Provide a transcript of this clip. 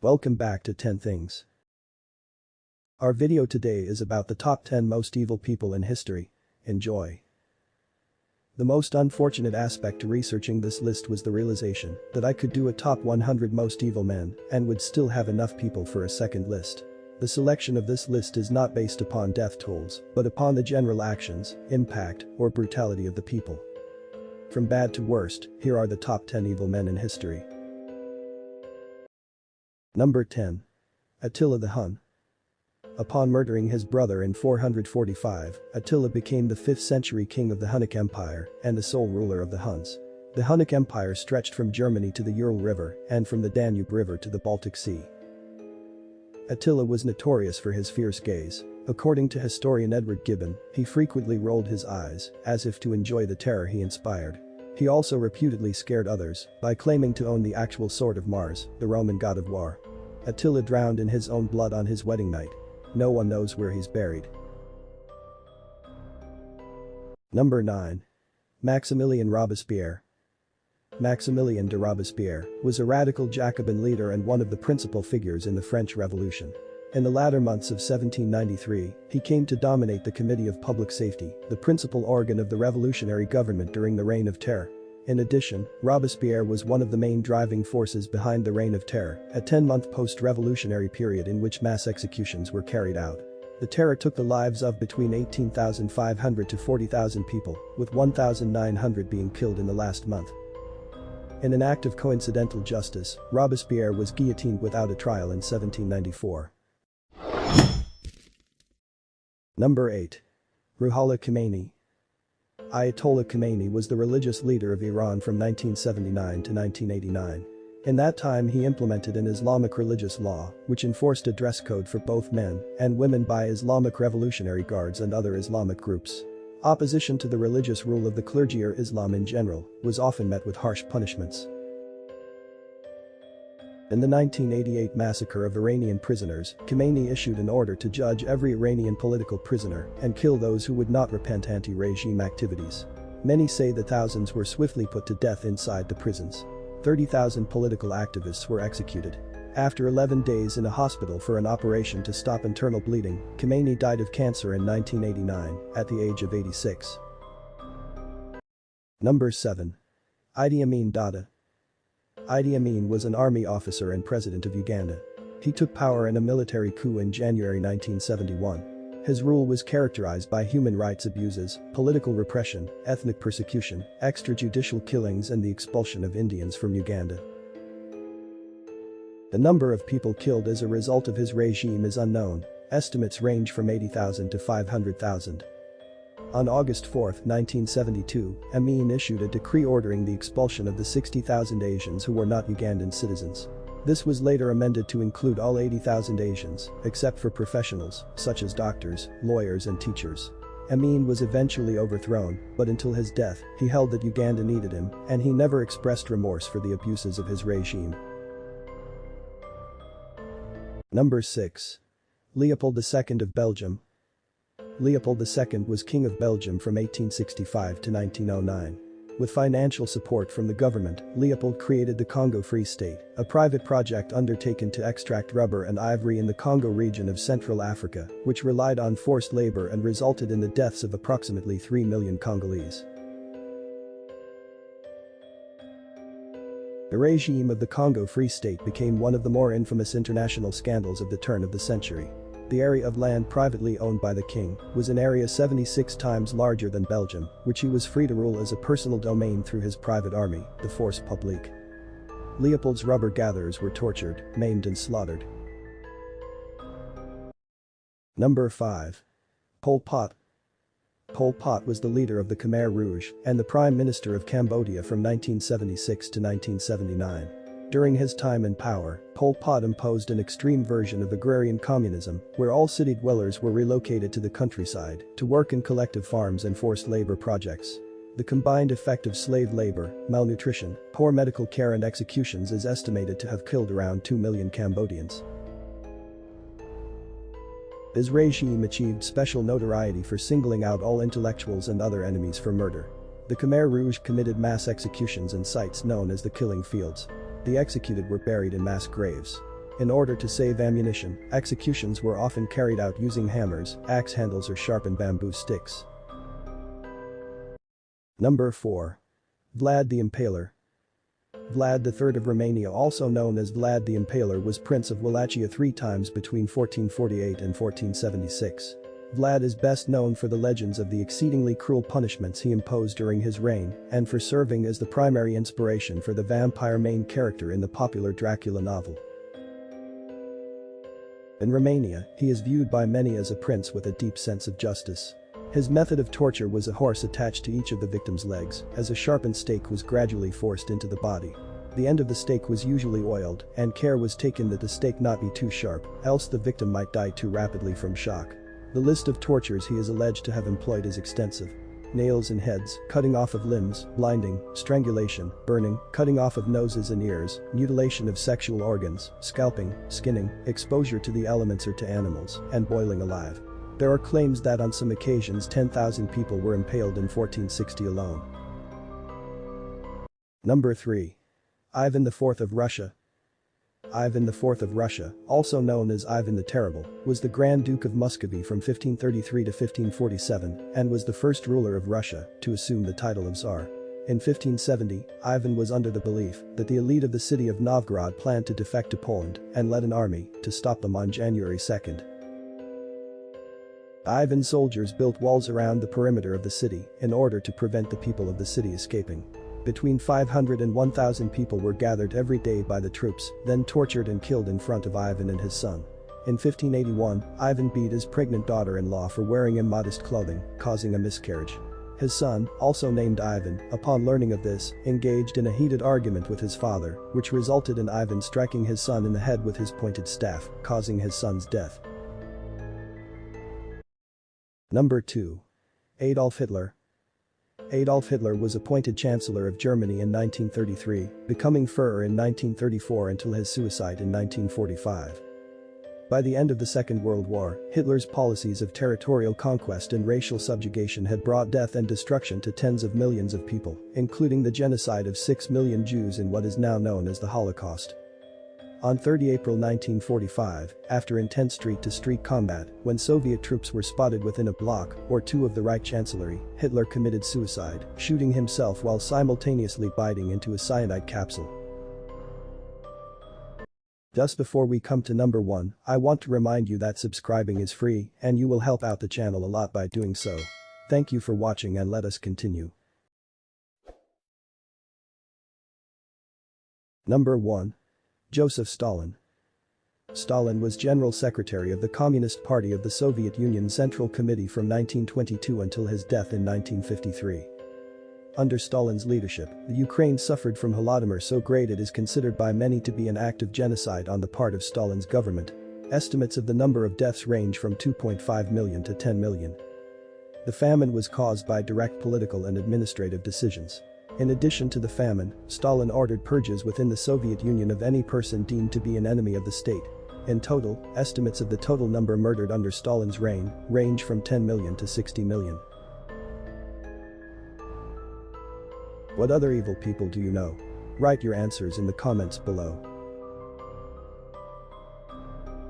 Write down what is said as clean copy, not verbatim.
Welcome back to 10 Things. Our video today is about the top 10 most evil people in history. Enjoy. The most unfortunate aspect to researching this list was the realization that I could do a top 100 most evil men and would still have enough people for a second list. The selection of this list is not based upon death tolls, but upon the general actions, impact, or brutality of the people. From bad to worst, here are the top 10 evil men in history. Number 10. Attila the Hun. Upon murdering his brother in 445, Attila became the 5th century king of the Hunnic Empire and the sole ruler of the Huns. The Hunnic Empire stretched from Germany to the Ural River and from the Danube River to the Baltic Sea. Attila was notorious for his fierce gaze. According to historian Edward Gibbon, he frequently rolled his eyes as if to enjoy the terror he inspired. He also reputedly scared others by claiming to own the actual sword of Mars, the Roman god of war. Attila drowned in his own blood on his wedding night. No one knows where he's buried. Number 9. Maximilien Robespierre. Maximilien de Robespierre was a radical Jacobin leader and one of the principal figures in the French Revolution. In the latter months of 1793, he came to dominate the Committee of Public Safety, the principal organ of the revolutionary government during the Reign of Terror. In addition, Robespierre was one of the main driving forces behind the Reign of Terror, a 10-month post-revolutionary period in which mass executions were carried out. The terror took the lives of between 18,500 to 40,000 people, with 1,900 being killed in the last month. In an act of coincidental justice, Robespierre was guillotined without a trial in 1794. Number 8. Ruhollah Khomeini. Ayatollah Khomeini was the religious leader of Iran from 1979 to 1989. In that time he implemented an Islamic religious law, which enforced a dress code for both men and women by Islamic Revolutionary Guards and other Islamic groups. Opposition to the religious rule of the clergy or Islam in general was often met with harsh punishments. In the 1988 massacre of Iranian prisoners, Khomeini issued an order to judge every Iranian political prisoner and kill those who would not repent anti-regime activities. Many say that thousands were swiftly put to death inside the prisons. 30,000 political activists were executed. After 11 days in a hospital for an operation to stop internal bleeding, Khomeini died of cancer in 1989 at the age of 86. Number 7. Idi Amin Dada. Idi Amin was an army officer and president of Uganda. He took power in a military coup in January 1971. His rule was characterized by human rights abuses, political repression, ethnic persecution, extrajudicial killings and the expulsion of Indians from Uganda. The number of people killed as a result of his regime is unknown. Estimates range from 80,000 to 500,000. On August 4, 1972, Amin issued a decree ordering the expulsion of the 60,000 Asians who were not Ugandan citizens. This was later amended to include all 80,000 Asians, except for professionals, such as doctors, lawyers and teachers. Amin was eventually overthrown, but until his death, he held that Uganda needed him, and he never expressed remorse for the abuses of his regime. Number 6. Leopold II of Belgium. Leopold II was King of Belgium from 1865 to 1909. With financial support from the government, Leopold created the Congo Free State, a private project undertaken to extract rubber and ivory in the Congo region of Central Africa, which relied on forced labor and resulted in the deaths of approximately 3 million Congolese. The regime of the Congo Free State became one of the more infamous international scandals of the turn of the century. The area of land privately owned by the king was an area 76 times larger than Belgium, which he was free to rule as a personal domain through his private army, the Force Publique. Leopold's rubber gatherers were tortured, maimed and slaughtered. Number 5. Pol Pot. Pol Pot was the leader of the Khmer Rouge and the Prime Minister of Cambodia from 1976 to 1979. During his time in power, Pol Pot imposed an extreme version of agrarian communism, where all city dwellers were relocated to the countryside to work in collective farms and forced labor projects. The combined effect of slave labor, malnutrition, poor medical care and executions is estimated to have killed around 2 million Cambodians. His regime achieved special notoriety for singling out all intellectuals and other enemies for murder. The Khmer Rouge committed mass executions in sites known as the killing fields. The executed were buried in mass graves. In order to save ammunition, executions were often carried out using hammers, axe handles or sharpened bamboo sticks. Number 4. Vlad the Impaler. Vlad III of Romania, also known as Vlad the Impaler, was Prince of Wallachia 3 times between 1448 and 1476. Vlad is best known for the legends of the exceedingly cruel punishments he imposed during his reign and for serving as the primary inspiration for the vampire main character in the popular Dracula novel. In Romania, he is viewed by many as a prince with a deep sense of justice. His method of torture was a horse attached to each of the victim's legs, as a sharpened stake was gradually forced into the body. The end of the stake was usually oiled, and care was taken that the stake not be too sharp, else the victim might die too rapidly from shock. The list of tortures he is alleged to have employed is extensive. Nails in heads, cutting off of limbs, blinding, strangulation, burning, cutting off of noses and ears, mutilation of sexual organs, scalping, skinning, exposure to the elements or to animals, and boiling alive. There are claims that on some occasions 10,000 people were impaled in 1460 alone. Number 3. Ivan IV of Russia. Ivan IV of Russia, also known as Ivan the Terrible, was the Grand Duke of Muscovy from 1533 to 1547 and was the first ruler of Russia to assume the title of Tsar. In 1570, Ivan was under the belief that the elite of the city of Novgorod planned to defect to Poland and led an army to stop them on January 2nd. Ivan's soldiers built walls around the perimeter of the city in order to prevent the people of the city escaping. Between 500 and 1,000 people were gathered every day by the troops, then tortured and killed in front of Ivan and his son. In 1581, Ivan beat his pregnant daughter-in-law for wearing immodest clothing, causing a miscarriage. His son, also named Ivan, upon learning of this, engaged in a heated argument with his father, which resulted in Ivan striking his son in the head with his pointed staff, causing his son's death. Number 2. Adolf Hitler. Adolf Hitler was appointed Chancellor of Germany in 1933, becoming Führer in 1934 until his suicide in 1945. By the end of the Second World War, Hitler's policies of territorial conquest and racial subjugation had brought death and destruction to tens of millions of people, including the genocide of 6 million Jews in what is now known as the Holocaust. On 30 April 1945, after intense street-to-street combat, when Soviet troops were spotted within a block or two of the Reich Chancellery, Hitler committed suicide, shooting himself while simultaneously biting into a cyanide capsule. Just before we come to number 1, I want to remind you that subscribing is free and you will help out the channel a lot by doing so. Thank you for watching and let us continue. Number 1. Joseph Stalin. Stalin was General Secretary of the Communist Party of the Soviet Union Central Committee from 1922 until his death in 1953. Under Stalin's leadership, the Ukraine suffered from Holodomor so great it is considered by many to be an act of genocide on the part of Stalin's government. Estimates of the number of deaths range from 2.5 million to 10 million. The famine was caused by direct political and administrative decisions. In addition to the famine, Stalin ordered purges within the Soviet Union of any person deemed to be an enemy of the state. In total, estimates of the total number murdered under Stalin's reign range from 10 million to 60 million. What other evil people do you know? Write your answers in the comments below.